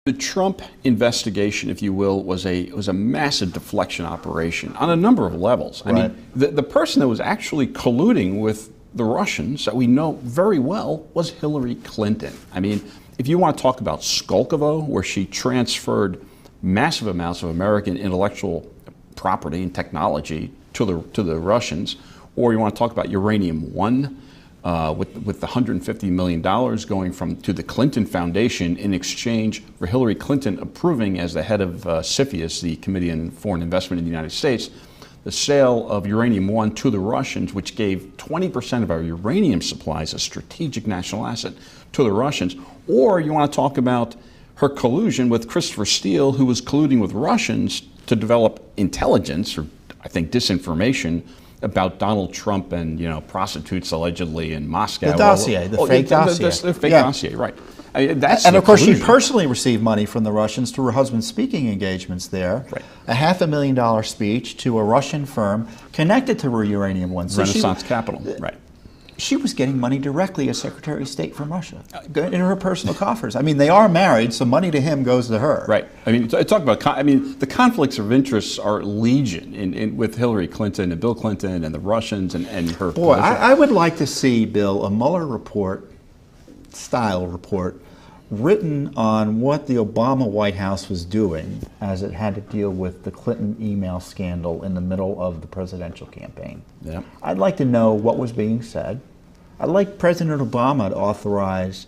The Trump investigation, if you will, was a massive deflection operation on a number of levels. I mean, the person that was actually colluding with the Russians that we know very well was Hillary Clinton. I mean, if you want to talk about Skolkovo, where she transferred massive amounts of American intellectual property and technology to the Russians, or you want to talk about Uranium One, with the $150 million going to the Clinton Foundation in exchange for Hillary Clinton approving, as the head of CFIUS, the Committee on Foreign Investment in the United States, the sale of Uranium One to the Russians, which gave 20% of our uranium supplies, a strategic national asset, to the Russians. Or you want to talk about her collusion with Christopher Steele, who was colluding with Russians to develop intelligence, or I think disinformation, about Donald Trump and, prostitutes allegedly in Moscow. The dossier, the fake dossier. The fake dossier, right. I mean, and of course, she personally received money from the Russians through her husband's speaking engagements there. Right. A $500,000 speech to a Russian firm connected to her Uranium One. So Renaissance Capital, right. She was getting money directly as Secretary of State from Russia in her personal coffers. I mean, they are married, so money to him goes to her. Right. I mean, talk about. The conflicts of interests are legion with Hillary Clinton and Bill Clinton and the Russians and her. Boy, I would like to see, Bill, a Mueller report, style report, written on what the Obama White House was doing as it had to deal with the Clinton email scandal in the middle of the presidential campaign. Yeah. I'd like to know what was being said. I'd like President Obama to authorize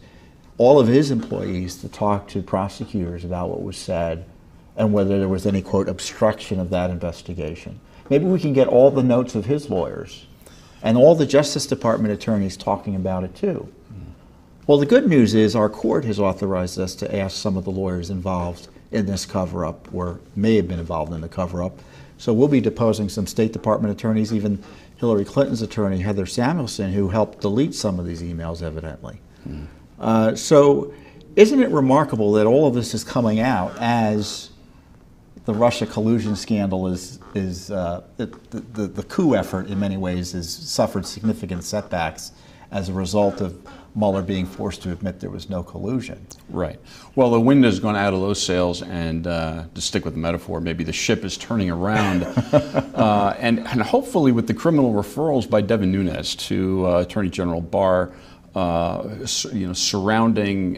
all of his employees to talk to prosecutors about what was said and whether there was any, quote, obstruction of that investigation. Maybe we can get all the notes of his lawyers and all the Justice Department attorneys talking about it too. Well, the good news is our court has authorized us to ask some of the lawyers involved in this cover-up, or may have been involved in the cover-up. So we'll be deposing some State Department attorneys, even Hillary Clinton's attorney, Heather Samuelson, who helped delete some of these emails, evidently. So isn't it remarkable that all of this is coming out as the Russia collusion scandal the coup effort in many ways has suffered significant setbacks as a result of Mueller being forced to admit there was no collusion. Right. Well, the wind has gone out of those sails, and to stick with the metaphor, maybe the ship is turning around. And hopefully with the criminal referrals by Devin Nunes to Attorney General Barr, surrounding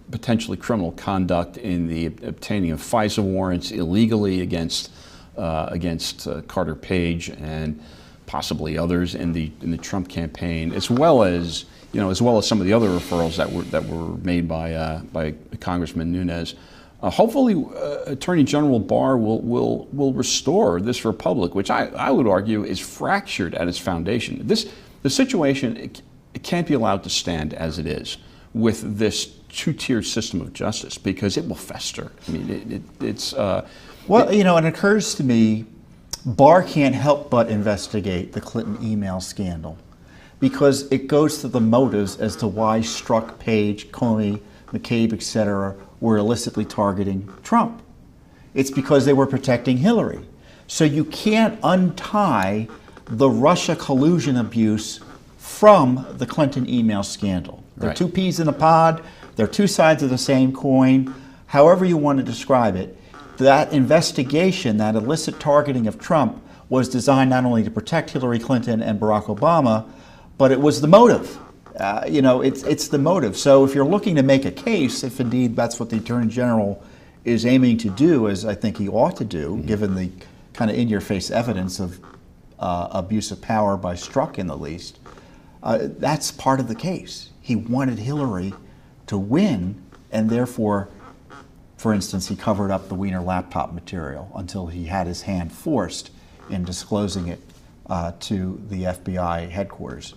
potentially criminal conduct in the obtaining of FISA warrants illegally against Carter Page and possibly others in the Trump campaign, as well as some of the other referrals that were made by Congressman Nunes. Hopefully, Attorney General Barr will restore this republic, which I would argue is fractured at its foundation. The situation it can't be allowed to stand as it is with this two-tiered system of justice, because it will fester. I mean, it occurs to me, Barr can't help but investigate the Clinton email scandal because it goes to the motives as to why Strzok, Page, Comey, McCabe, etc. were illicitly targeting Trump. It's because they were protecting Hillary. So you can't untie the Russia collusion abuse from the Clinton email scandal. They're two peas in a pod. They're two sides of the same coin. However you want to describe it, that investigation, that illicit targeting of Trump, was designed not only to protect Hillary Clinton and Barack Obama, but it was the motive. It's the motive. So if you're looking to make a case, if indeed that's what the Attorney General is aiming to do, as I think he ought to do, given the kind of in-your-face evidence of abuse of power by Strzok in the least, that's part of the case. He wanted Hillary to win, and therefore, for instance, he covered up the Wiener laptop material until he had his hand forced in disclosing it to the FBI headquarters.